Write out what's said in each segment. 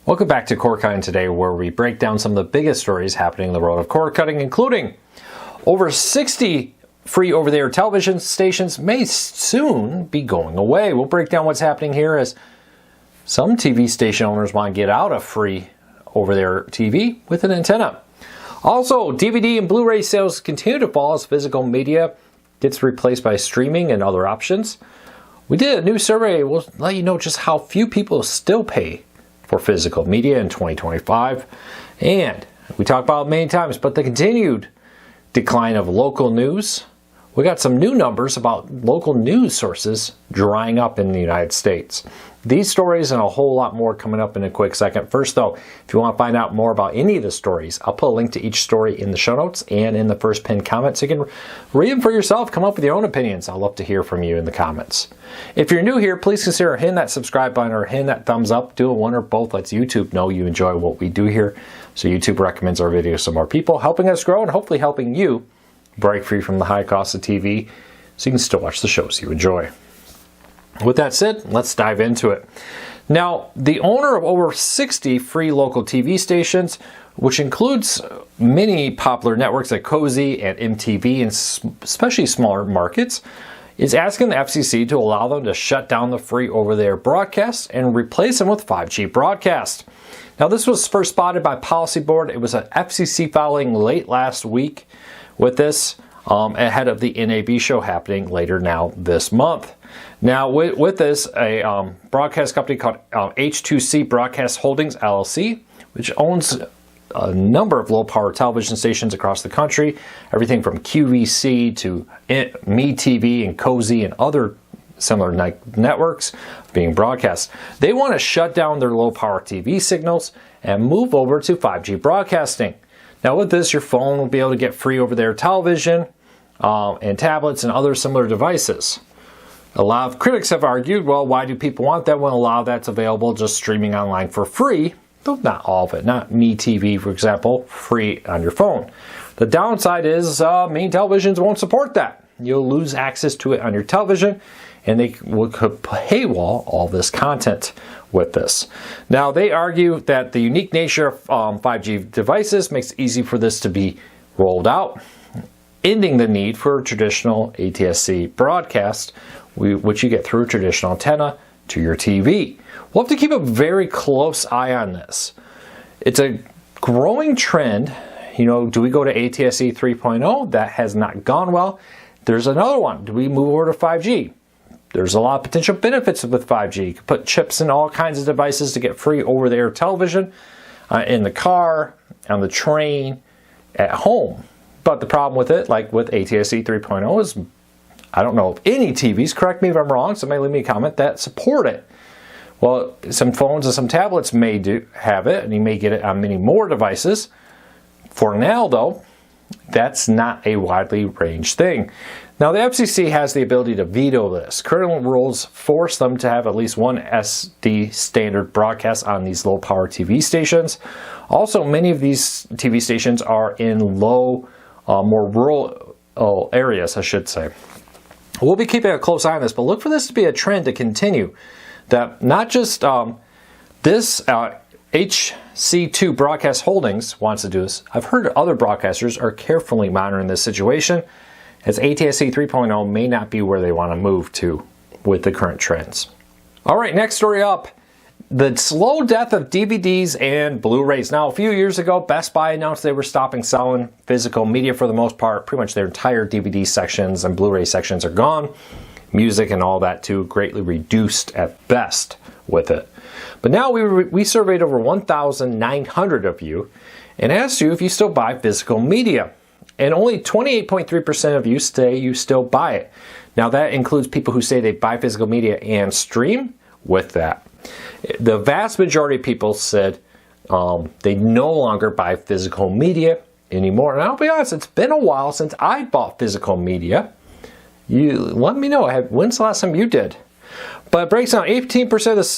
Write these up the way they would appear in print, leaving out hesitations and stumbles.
Welcome back to Cord Cutting Today, where we break down some of the biggest stories happening in the world of cord cutting, including over 60 free over-the-air television stations may soon be going away. We'll break down what's happening here as some TV station owners want to get out of free over-the-air TV with an antenna. Also, DVD and Blu-ray sales continue to fall as physical media gets replaced by streaming and other options. We did a new survey. We'll let you know just how few people still pay for physical media in 2025. And we talked about it many times, but the continued decline of local news. We got some new numbers about local news sources drying up in the United States. These stories and a whole lot more coming up in a quick second. First though, if you want to find out more about any of the stories, I'll put a link to each story in the show notes and in the first pinned comment so you can read them for yourself, come up with your own opinions. I'd love to hear from you in the comments. If you're new here, please consider hitting that subscribe button or hitting that thumbs up. Doing one or both lets YouTube know you enjoy what we do here. So YouTube recommends our videos to more people, helping us grow and hopefully helping you break free from the high cost of TV so you can still watch the shows you enjoy. With that said, let's dive into it. Now, the owner of over 60 free local TV stations, which includes many popular networks like Cozy and MTV, and especially smaller markets, is asking the FCC to allow them to shut down the free over-the-air broadcast and replace them with 5G broadcast. Now, this was first spotted by Policy Board. It was an FCC filing late last week with this, ahead of the NAB show happening later now this month. Now, with this, a broadcast company called H2C Broadcast Holdings, LLC, which owns a number of low-power television stations across the country, everything from QVC to MeTV and Cozy and other similar networks being broadcast. They want to shut down their low-power TV signals and move over to 5G broadcasting. Now, with this, your phone will be able to get free over-the-air television and tablets and other similar devices. A lot of critics have argued, well, why do people want that when a lot of that's available just streaming online for free? Though not all of it. Not MeTV, for example, free on your phone. The downside is many televisions won't support that. You'll lose access to it on your television, and they could paywall all this content with this. Now, they argue that the unique nature of 5G devices makes it easy for this to be rolled out, ending the need for traditional ATSC broadcast, which you get through traditional antenna to your TV. We'll have to keep a very close eye on this. It's a growing trend. You know, do we go to ATSC 3.0? That has not gone well. There's another one. Do we move over to 5G? There's a lot of potential benefits with 5G. You can put chips in all kinds of devices to get free over-the-air television in the car, on the train, at home. But the problem with it, like with ATSC 3.0, is I don't know if any TVs, correct me if I'm wrong, somebody leave me a comment, that support it. Well, some phones and some tablets may have it, and you may get it on many more devices. For now, though, that's not a widely ranged thing. Now, the FCC has the ability to veto this. Current rules force them to have at least one SD standard broadcast on these low-power TV stations. Also, many of these TV stations are in low, more rural areas, I should say. We'll be keeping a close eye on this, but look for this to be a trend to continue. That not just this HC2 Broadcast Holdings wants to do this. I've heard other broadcasters are carefully monitoring this situation, as ATSC 3.0 may not be where they want to move to with the current trends. All right, next story up. The slow death of DVDs and Blu-rays. Now, a few years ago, Best Buy announced they were stopping selling physical media for the most part. Pretty much their entire DVD sections and Blu-ray sections are gone. Music and all that too, greatly reduced at best with it. But now we surveyed over 1,900 of you and asked you if you still buy physical media. And only 28.3% of you say you still buy it. Now, that includes people who say they buy physical media and stream with that. The vast majority of people said they no longer buy physical media anymore. And I'll be honest, it's been a while since I bought physical media. You let me know, when's the last time you did? But it breaks down, 18% of this,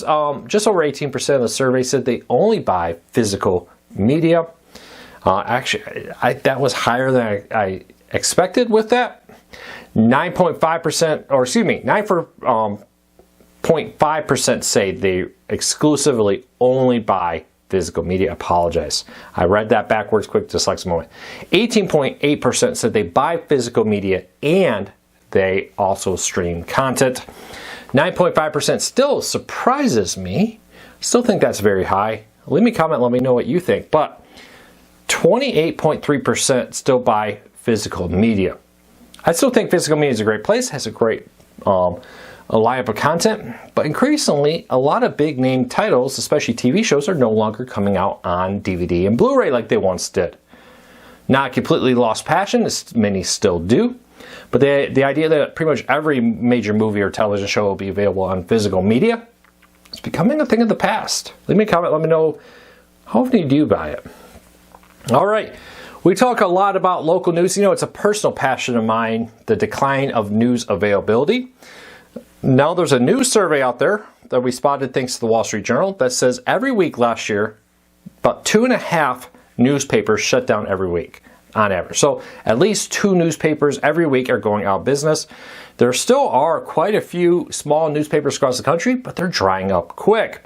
just over 18% of the survey said they only buy physical media. Actually, that was higher than I expected with that. 9.5%, or excuse me, 9.5% say they exclusively only buy physical media. Apologize. I read that backwards quick, dyslexia moment. 18.8% said they buy physical media and they also stream content. 9.5% still surprises me. Still think that's very high. Leave me a comment, let me know what you think. But 28.3% still buy physical media. I still think physical media is a great place, has a great lineup of content, but increasingly a lot of big name titles, especially TV shows, are no longer coming out on DVD and Blu-ray like they once did. Not completely lost passion, as many still do, but the idea that pretty much every major movie or television show will be available on physical media is becoming a thing of the past. Leave me a comment, let me know how often you do buy it. All right. We talk a lot about local news. You know, it's a personal passion of mine, the decline of news availability. Now, there's a new survey out there that we spotted thanks to the Wall Street Journal that says every week last year, about 2.5 newspapers shut down every week on average. So at least 2 newspapers every week are going out of business. There still are quite a few small newspapers across the country, but they're drying up quick.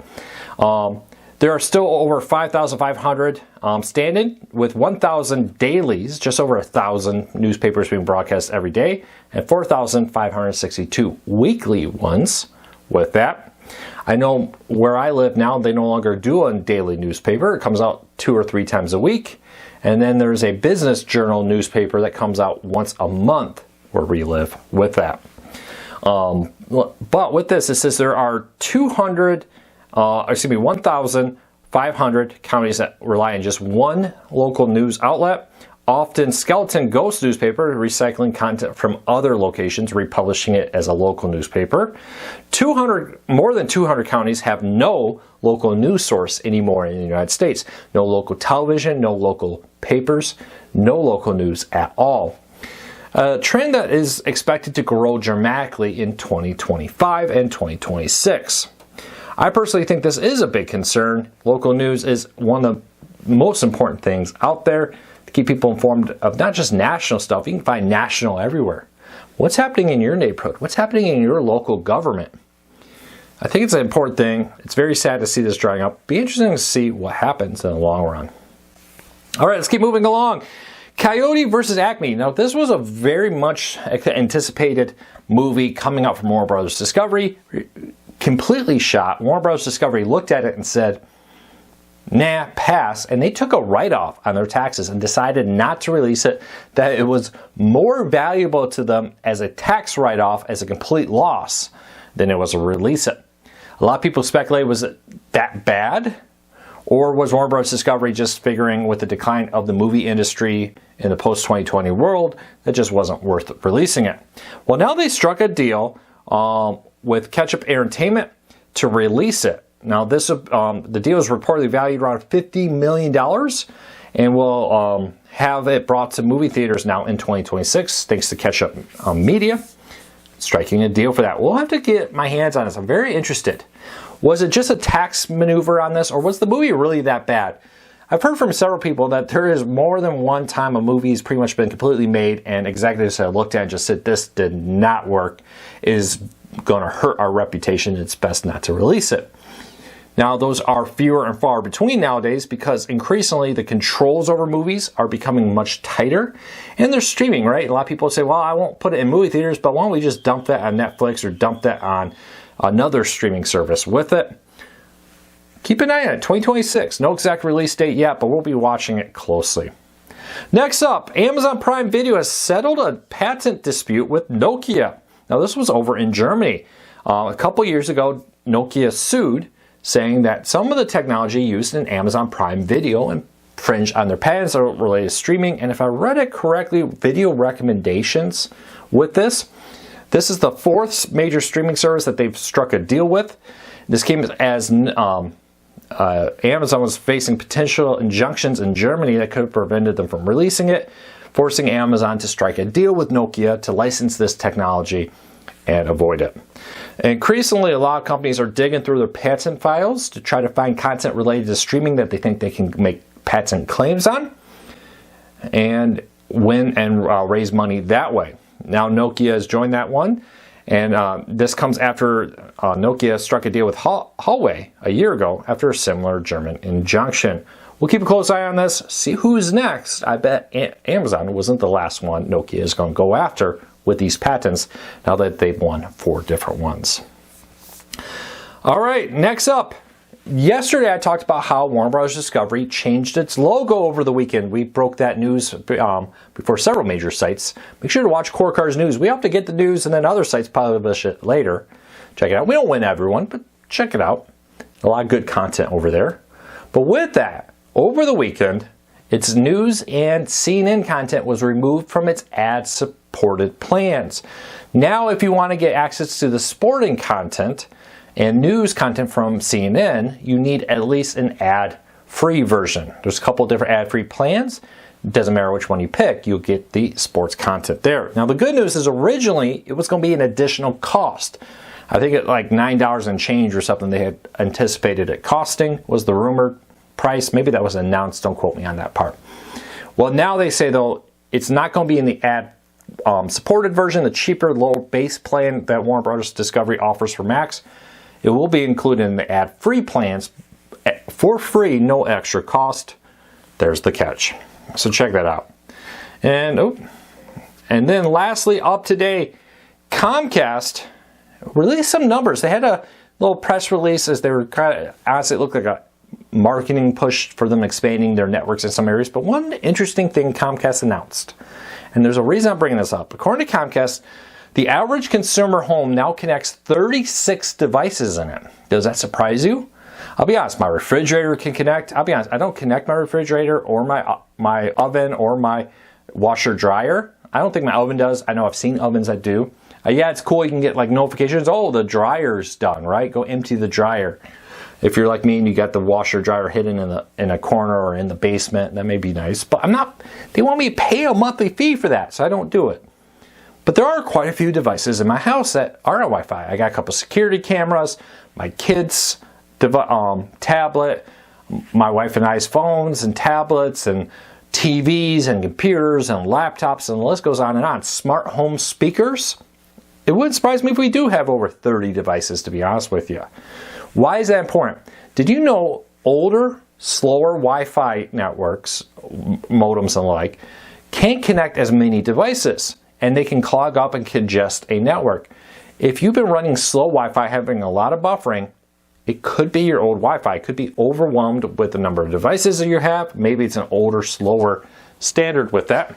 There are still over 5,500 standing, with 1,000 dailies, just over 1,000 newspapers being broadcast every day, and 4,562 weekly ones with that. I know where I live now, they no longer do a daily newspaper. It comes out 2 or 3 times a week. And then there's a business journal newspaper that comes out once a month where we live with that. But with this, it says there are 1,500 counties that rely on just one local news outlet, often skeleton ghost newspaper, recycling content from other locations, republishing it as a local newspaper. More than 200 counties have no local news source anymore in the United States. No local television, no local papers, no local news at all. A trend that is expected to grow dramatically in 2025 and 2026. I personally think this is a big concern. Local news is one of the most important things out there to keep people informed of not just national stuff. You can find national everywhere. What's happening in your neighborhood? What's happening in your local government? I think it's an important thing. It's very sad to see this drying up. Be interesting to see what happens in the long run. All right, let's keep moving along. Coyote versus Acme. Now, this was a very much anticipated movie coming out from Warner Brothers Discovery. Completely shot. Warner Bros. Discovery looked at it and said, nah, pass. And they took a write-off on their taxes and decided not to release it, that it was more valuable to them as a tax write-off, as a complete loss, than it was to release it. A lot of people speculate, was it that bad? Or was Warner Bros. Discovery just figuring with the decline of the movie industry in the post-2020 world, that just wasn't worth releasing it? Well, now they struck a deal with Ketchup Entertainment to release it. Now, this the deal is reportedly valued around $50 million and will have it brought to movie theaters now in 2026, thanks to Ketchup Media. Striking a deal for that. We'll have to get my hands on this. I'm very interested. Was it just a tax maneuver on this, or was the movie really that bad? I've heard from several people that there is more than one time a movie's pretty much been completely made and executives have looked at it and just said, this did not work, is going to hurt our reputation, it's best not to release it. Now, those are fewer and far between nowadays because increasingly the controls over movies are becoming much tighter and they're streaming, right? A lot of people say, well, I won't put it in movie theaters, but why don't we just dump that on Netflix or dump that on another streaming service with it? Keep an eye on it, 2026. No exact release date yet, but we'll be watching it closely. Next up, Amazon Prime Video has settled a patent dispute with Nokia. Now, this was over in Germany. A couple years ago, Nokia sued, saying that some of the technology used in Amazon Prime Video infringed on their patents related to streaming. And if I read it correctly, video recommendations with this. This is the 4th major streaming service that they've struck a deal with. This came as Amazon was facing potential injunctions in Germany that could have prevented them from releasing it, forcing Amazon to strike a deal with Nokia to license this technology and avoid it. Increasingly, a lot of companies are digging through their patent files to try to find content related to streaming that they think they can make patent claims on and win and raise money that way. Now Nokia has joined that one, And this comes after Nokia struck a deal with Huawei a year ago after a similar German injunction. We'll keep a close eye on this, see who's next. I bet Amazon wasn't the last one Nokia is going to go after with these patents now that they've won 4 different ones. All right, next up. Yesterday I talked about how Warner Bros. Discovery changed its logo over the weekend. We broke that news before several major sites. Make sure to watch Core Cars News. We have to get the news and then other sites publish it later. Check it out. We don't win everyone, but check it out. A lot of good content over there. But with that, over the weekend, its news and CNN content was removed from its ad-supported plans. Now, if you want to get access to the sporting content and news content from CNN, you need at least an ad-free version. There's a couple different ad-free plans. It doesn't matter which one you pick, you'll get the sports content there. Now, the good news is originally it was going to be an additional cost. I think at like $9 and change or something they had anticipated it costing was the rumored price. Maybe that was announced. Don't quote me on that part. Well, now they say, though, it's not going to be in the ad-supported version, the cheaper, lower base plan that Warner Bros. Discovery offers for Max. It will be included in the ad-free plans for free, no extra cost. There's the catch. So check that out. And then lastly, up today, Comcast released some numbers. They had a little press release as they were kind of, honestly, it looked like a marketing push for them expanding their networks in some areas. But one interesting thing Comcast announced, and there's a reason I'm bringing this up. According to Comcast, the average consumer home now connects 36 devices in it. Does that surprise you? I'll be honest, my refrigerator can connect. I'll be honest, I don't connect my refrigerator or my oven or my washer dryer. I don't think my oven does. I know I've seen ovens that do. Yeah, it's cool. You can get like notifications. Oh, the dryer's done, right? Go empty the dryer. If you're like me and you got the washer dryer hidden in a corner or in the basement, that may be nice. But they want me to pay a monthly fee for that, so I don't do it. But there are quite a few devices in my house that are on Wi-Fi. I got a couple security cameras, my kids' tablet, my wife and I's phones and tablets and TVs and computers and laptops, and the list goes on and on. Smart home speakers. It wouldn't surprise me if we do have over 30 devices, to be honest with you. Why is that important? Did you know older, slower Wi-Fi networks, modems and the like, can't connect as many devices, and they can clog up and congest a network. If you've been running slow Wi-Fi, having a lot of buffering, it could be your old Wi-Fi. It could be overwhelmed with the number of devices that you have. Maybe it's an older, slower standard with that.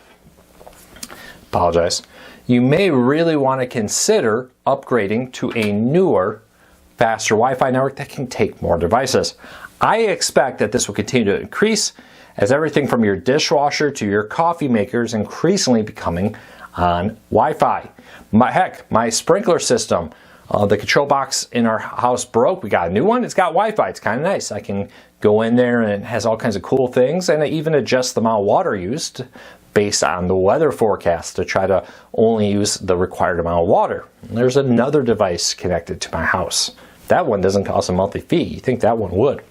Apologize. You may really want to consider upgrading to a newer, faster Wi-Fi network that can take more devices. I expect that this will continue to increase as everything from your dishwasher to your coffee maker is increasingly becoming on Wi-Fi. My sprinkler system, the control box in our house broke. We got a new one. It's got Wi-Fi. It's kind of nice. I can go in there and it has all kinds of cool things, and I even adjust the amount of water used based on the weather forecast to try to only use the required amount of water. And there's another device connected to my house. That one doesn't cost a monthly fee. You think that one would.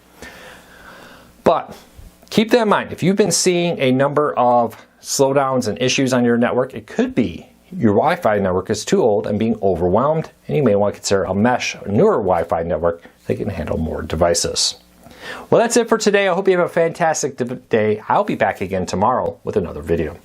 But keep that in mind. If you've been seeing a number of slowdowns and issues on your network, it could be your Wi-Fi network is too old and being overwhelmed, and you may want to consider a mesh, a newer Wi-Fi network that can handle more devices. Well, that's it for today. I hope you have a fantastic day. I'll be back again tomorrow with another video.